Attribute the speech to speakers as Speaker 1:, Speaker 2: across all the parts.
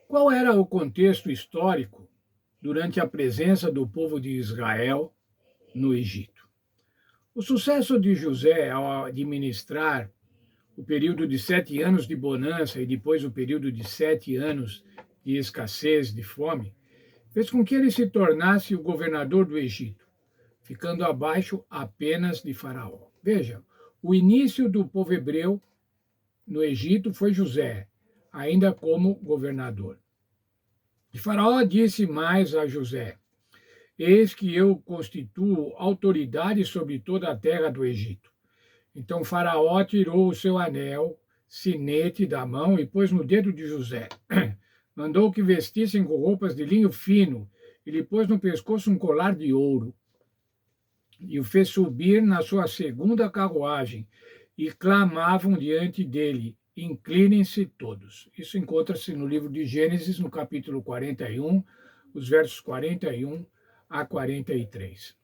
Speaker 1: Qual era o contexto histórico durante a presença do povo de Israel no Egito? O sucesso de José ao administrar o período de 7 anos de bonança e depois o período de 7 anos de escassez, de fome, fez com que ele se tornasse o governador do Egito, ficando abaixo apenas de Faraó. Veja, o início do povo hebreu no Egito foi José, ainda como governador. E Faraó disse mais a José: Eis que eu constituo autoridade sobre toda a terra do Egito. Então Faraó tirou o seu anel, sinete da mão e pôs no dedo de José. Mandou que vestissem com roupas de linho fino e lhe pôs no pescoço um colar de ouro. E o fez subir na sua segunda carruagem e clamavam diante dele: Inclinem-se todos. Isso encontra-se no livro de Gênesis, no capítulo 41, os versos 41 a 43.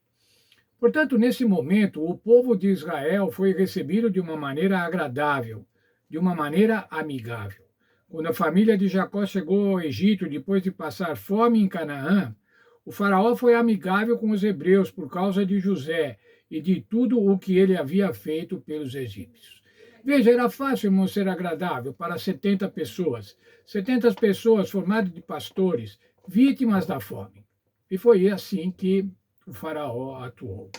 Speaker 1: Portanto, nesse momento, o povo de Israel foi recebido de uma maneira agradável, de uma maneira amigável. Quando a família de Jacó chegou ao Egito, depois de passar fome em Canaã, o faraó foi amigável com os hebreus por causa de José e de tudo o que ele havia feito pelos egípcios. Veja, era fácil, irmão, ser agradável para 70 pessoas. 70 pessoas formadas de pastores, vítimas da fome. E foi assim que o faraó atuou.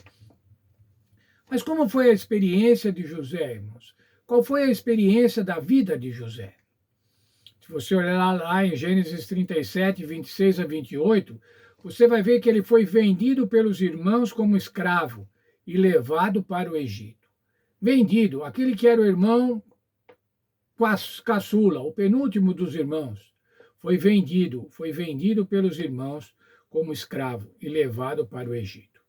Speaker 1: Mas como foi a experiência de José, irmãos? Qual foi a experiência da vida de José? Se você olhar lá em Gênesis 37, 26 a 28, você vai ver que ele foi vendido pelos irmãos como escravo e levado para o Egito. Vendido, aquele que era o irmão caçula, o penúltimo dos irmãos, foi vendido pelos irmãos como escravo e levado para o Egito.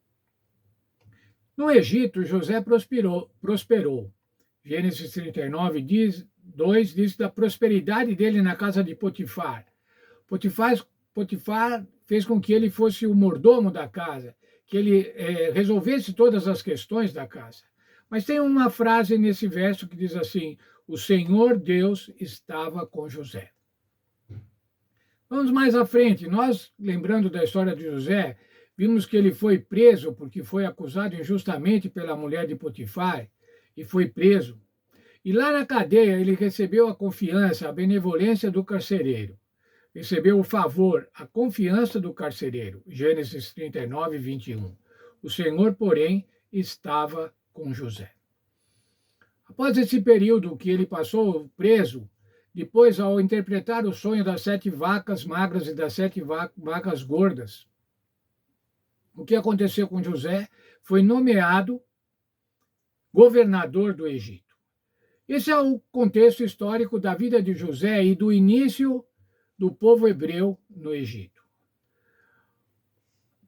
Speaker 1: No Egito, José prosperou. Gênesis 39, 2 diz da prosperidade dele na casa de Potifar. Potifar fez com que ele fosse o mordomo da casa, que ele resolvesse todas as questões da casa. Mas tem uma frase nesse verso que diz assim: o Senhor Deus estava com José. Vamos mais à frente. Nós, lembrando da história de José, vimos que ele foi preso porque foi acusado injustamente pela mulher de Potifar e foi preso. E lá na cadeia ele recebeu a confiança, a benevolência do carcereiro. Recebeu o favor, a confiança do carcereiro. Gênesis 39, 21. O Senhor, porém, estava com José. Após esse período que ele passou preso, depois, ao interpretar o sonho das 7 vacas magras e das 7 vacas gordas, o que aconteceu com José? Foi nomeado governador do Egito. Esse é o contexto histórico da vida de José e do início do povo hebreu no Egito.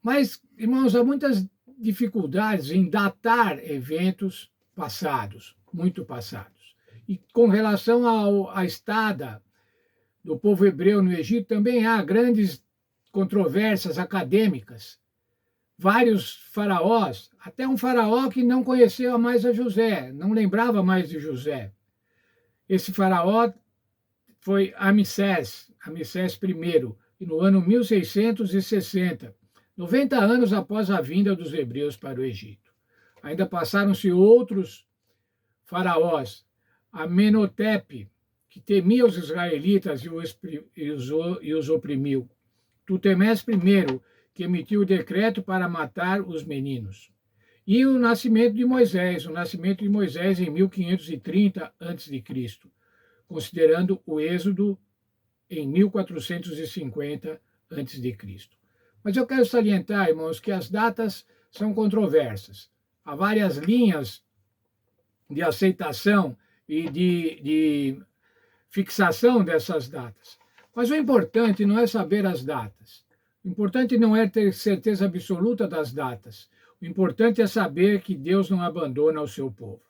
Speaker 1: Mas, irmãos, há muitas dificuldades em datar eventos passados, muito passados. E com relação à estada do povo hebreu no Egito, também há grandes controvérsias acadêmicas. Vários faraós, até um faraó que não conhecia mais a José, não lembrava mais de José. Esse faraó foi Ramsés I, e no ano 1660, 90 anos após a vinda dos hebreus para o Egito. Ainda passaram-se outros faraós, Amenhotepe, que temia os israelitas e os oprimiu. Tutemés I, que emitiu o decreto para matar os meninos. E o nascimento de Moisés em 1530 a.C., considerando o Êxodo em 1450 a.C. Mas eu quero salientar, irmãos, que as datas são controversas. Há várias linhas de aceitação e de fixação dessas datas. Mas o importante não é saber as datas. O importante não é ter certeza absoluta das datas. O importante é saber que Deus não abandona o seu povo.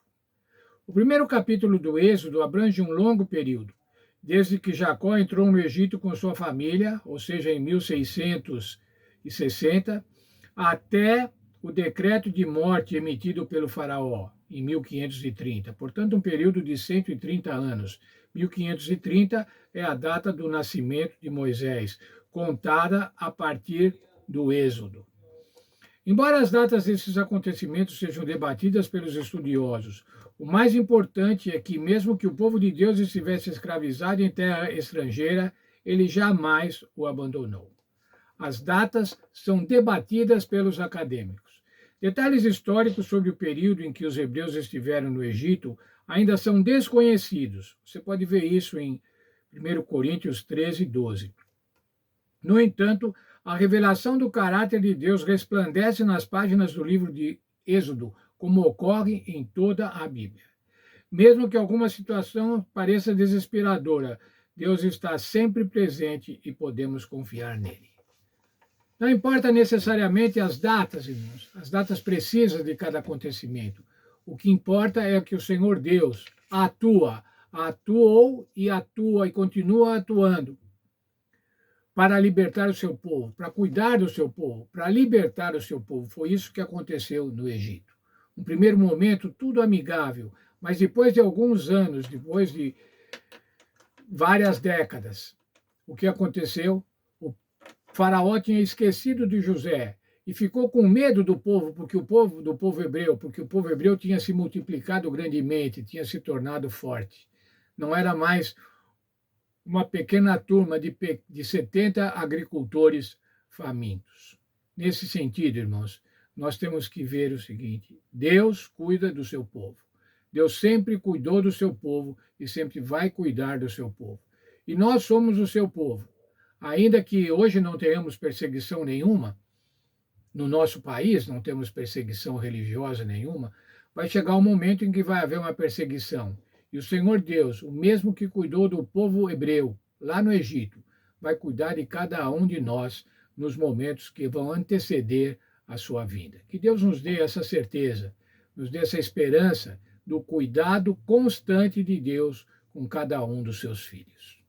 Speaker 1: O primeiro capítulo do Êxodo abrange um longo período, desde que Jacó entrou no Egito com sua família, ou seja, em 1660, até o decreto de morte emitido pelo faraó, em 1530. Portanto, um período de 130 anos, 1530 é a data do nascimento de Moisés, contada a partir do Êxodo. Embora as datas desses acontecimentos sejam debatidas pelos estudiosos, o mais importante é que, mesmo que o povo de Deus estivesse escravizado em terra estrangeira, ele jamais o abandonou. As datas são debatidas pelos acadêmicos. Detalhes históricos sobre o período em que os hebreus estiveram no Egito ainda são desconhecidos. Você pode ver isso em 1 Coríntios 13, 12. No entanto, a revelação do caráter de Deus resplandece nas páginas do livro de Êxodo, como ocorre em toda a Bíblia. Mesmo que alguma situação pareça desesperadora, Deus está sempre presente e podemos confiar nele. Não importa necessariamente as datas, irmãos, as datas precisas de cada acontecimento. O que importa é que o Senhor Deus atuou e atua e continua atuando para libertar o seu povo, para cuidar do seu povo, para libertar o seu povo. Foi isso que aconteceu no Egito. No primeiro momento, tudo amigável, mas depois de alguns anos, depois de várias décadas, o que aconteceu? O faraó tinha esquecido de José e ficou com medo do povo, porque o povo hebreu tinha se multiplicado grandemente, tinha se tornado forte. Não era mais uma pequena turma de 70 agricultores famintos. Nesse sentido, irmãos, nós temos que ver o seguinte: Deus cuida do seu povo. Deus sempre cuidou do seu povo e sempre vai cuidar do seu povo. E nós somos o seu povo. Ainda que hoje não tenhamos perseguição nenhuma, no nosso país não temos perseguição religiosa nenhuma, vai chegar um momento em que vai haver uma perseguição. E o Senhor Deus, o mesmo que cuidou do povo hebreu lá no Egito, vai cuidar de cada um de nós nos momentos que vão anteceder a sua vinda. Que Deus nos dê essa certeza, nos dê essa esperança do cuidado constante de Deus com cada um dos seus filhos.